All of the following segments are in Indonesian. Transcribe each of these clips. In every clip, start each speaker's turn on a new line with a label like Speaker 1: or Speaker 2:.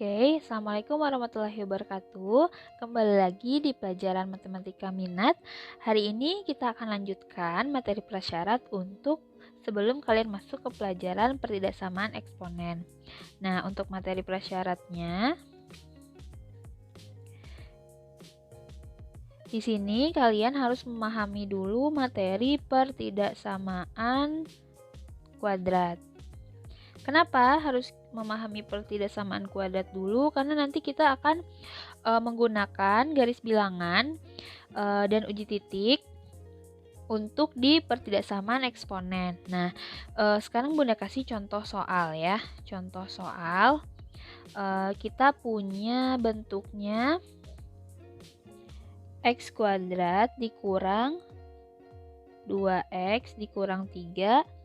Speaker 1: Oke, Assalamualaikum warahmatullahi wabarakatuh. Kembali lagi di pelajaran Matematika Minat. Hari ini kita akan lanjutkan materi prasyarat untuk sebelum kalian masuk ke pelajaran pertidaksamaan eksponen. Nah, untuk materi prasyaratnya, di sini kalian harus memahami dulu materi pertidaksamaan kuadrat. Kenapa harus memahami pertidaksamaan kuadrat dulu? Karena nanti kita akan menggunakan garis bilangan dan uji titik untuk di pertidaksamaan eksponen. Nah, sekarang Bunda kasih contoh soal ya. Contoh soal, kita punya bentuknya x kuadrat dikurang 2x dikurang 3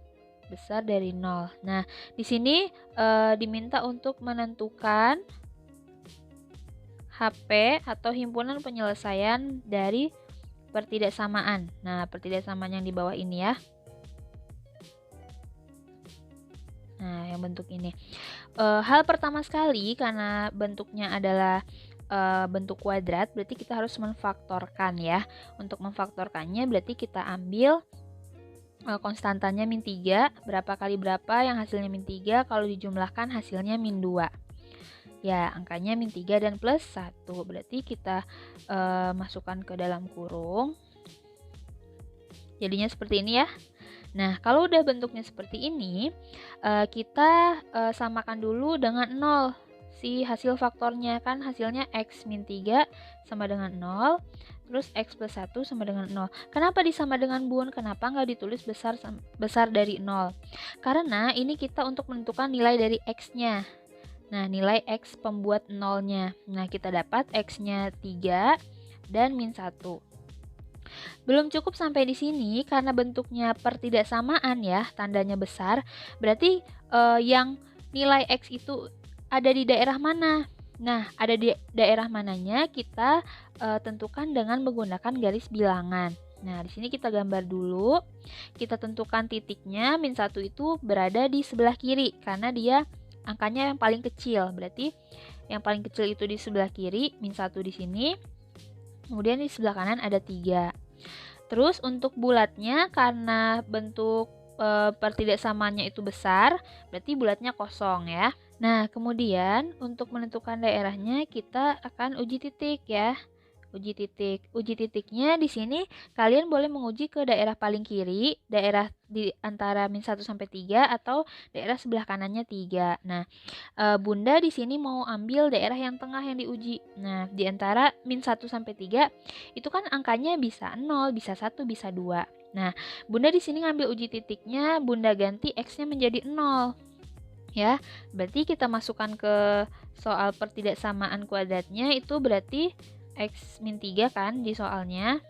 Speaker 1: besar dari 0. Nah, di sini diminta untuk menentukan HP atau himpunan penyelesaian dari pertidaksamaan. Nah, pertidaksamaan yang di bawah ini ya. Nah, yang bentuk ini. Hal pertama sekali, karena bentuknya adalah bentuk kuadrat, berarti kita harus memfaktorkan ya. Untuk memfaktorkannya berarti kita ambil konstantanya min 3, berapa kali berapa yang hasilnya min 3, kalau dijumlahkan hasilnya min 2. Ya, angkanya min 3 dan plus 1. Berarti kita masukkan ke dalam kurung. Jadinya seperti ini ya. Nah, kalau udah bentuknya seperti ini, kita samakan dulu dengan 0. Si hasil faktornya kan hasilnya x min 3 sama dengan 0. Terus x plus 1 sama dengan 0. Kenapa disama dengan bun? Kenapa nggak ditulis besar dari 0? Karena ini kita untuk menentukan nilai dari x-nya. Nah, nilai x pembuat 0-nya. Nah, kita dapat x-nya 3 dan min 1. Belum cukup sampai di sini, karena bentuknya pertidaksamaan ya, tandanya besar. Berarti yang nilai x itu ada di daerah mana? Nah, ada di daerah mananya kita tentukan dengan menggunakan garis bilangan. Nah, di sini kita gambar dulu. Kita tentukan titiknya, min 1 itu berada di sebelah kiri karena dia angkanya yang paling kecil. Berarti yang paling kecil itu di sebelah kiri, min 1 di sini. Kemudian di sebelah kanan ada 3. Terus untuk bulatnya, karena bentuk pertidaksamaannya itu besar, berarti bulatnya kosong ya. Nah, kemudian untuk menentukan daerahnya kita akan uji titik ya. Uji titik. Uji titiknya di sini kalian boleh menguji ke daerah paling kiri, daerah di antara min 1 sampai 3 atau daerah sebelah kanannya 3. Nah, Bunda di sini mau ambil daerah yang tengah yang diuji. Nah, di antara min 1 sampai 3 itu kan angkanya bisa 0, bisa 1, bisa 2. Nah, Bunda di sini ngambil uji titiknya, Bunda ganti x-nya menjadi 0. Ya, berarti kita masukkan ke soal pertidaksamaan kuadratnya, itu berarti x min 3 kan di soalnya.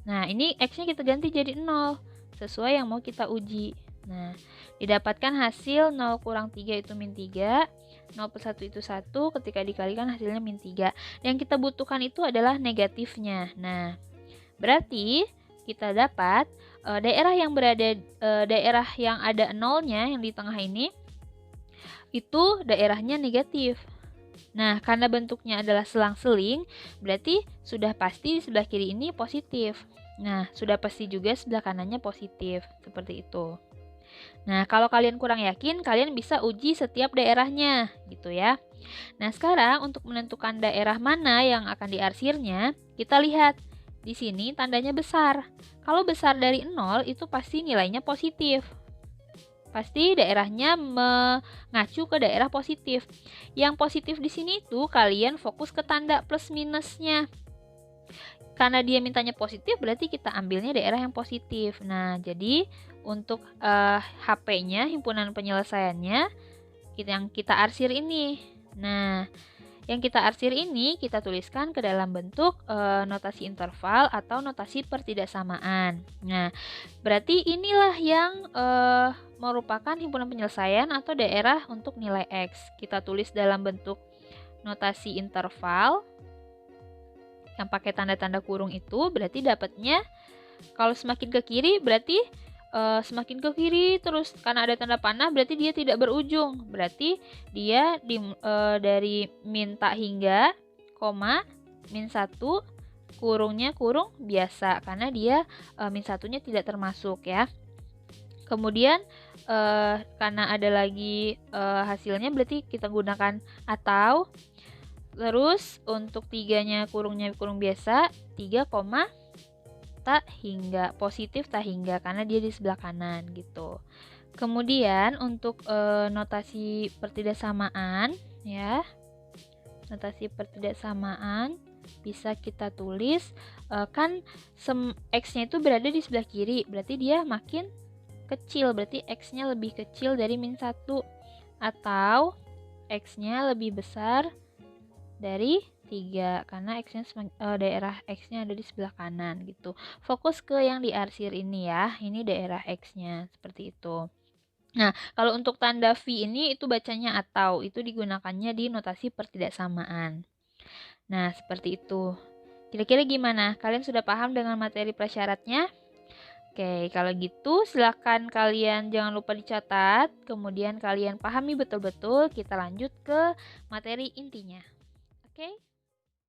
Speaker 1: Nah, ini x-nya kita ganti jadi 0 sesuai yang mau kita uji. Nah, didapatkan hasil 0 kurang 3 itu min 3, 0 plus 1 itu 1, ketika dikalikan hasilnya min 3. Yang kita butuhkan itu adalah negatifnya. Nah, berarti kita dapat daerah yang daerah yang ada 0-nya yang di tengah ini itu daerahnya negatif. Nah, karena bentuknya adalah selang-seling, berarti sudah pasti di sebelah kiri ini positif. Nah, sudah pasti juga sebelah kanannya positif, seperti itu. Nah, kalau kalian kurang yakin, kalian bisa uji setiap daerahnya, gitu ya. Nah, sekarang untuk menentukan daerah mana yang akan diarsirnya, kita lihat. Di sini tandanya besar. Kalau besar dari 0, itu pasti nilainya positif. Pasti daerahnya mengacu ke daerah positif. Yang positif di sini tuh kalian fokus ke tanda plus minusnya. Karena dia mintanya positif, berarti kita ambilnya daerah yang positif. Nah, jadi untuk HP-nya, himpunan penyelesaiannya, yang kita arsir ini. Nah, yang kita arsir ini kita tuliskan ke dalam bentuk notasi interval atau notasi pertidaksamaan. Nah, berarti inilah yang merupakan himpunan penyelesaian atau daerah untuk nilai X. Kita tulis dalam bentuk notasi interval yang pakai tanda-tanda kurung itu, berarti dapatnya kalau semakin ke kiri berarti semakin ke kiri terus karena ada tanda panah berarti dia tidak berujung. Berarti dia dari min tak hingga, koma, min 1, kurungnya kurung biasa karena dia min satunya tidak termasuk ya. Kemudian karena ada lagi hasilnya berarti kita gunakan atau. Terus untuk 3-nya kurungnya kurung biasa, 3, tak hingga, positif tak hingga karena dia di sebelah kanan gitu. Kemudian untuk notasi pertidaksamaan ya. Notasi pertidaksamaan bisa kita tulis kan X-nya itu berada di sebelah kiri, berarti dia makin kecil, berarti X-nya lebih kecil dari min 1 atau X-nya lebih besar dari 3 karena X-nya daerah X-nya ada di sebelah kanan gitu. Fokus ke yang diarsir ini ya. Ini daerah X-nya seperti itu. Nah, kalau untuk tanda V ini itu bacanya atau, itu digunakannya di notasi pertidaksamaan. Nah, seperti itu. Kira-kira gimana? Kalian sudah paham dengan materi prasyaratnya? Oke, kalau gitu silakan kalian jangan lupa dicatat, kemudian kalian pahami betul-betul, kita lanjut ke materi intinya. Oke?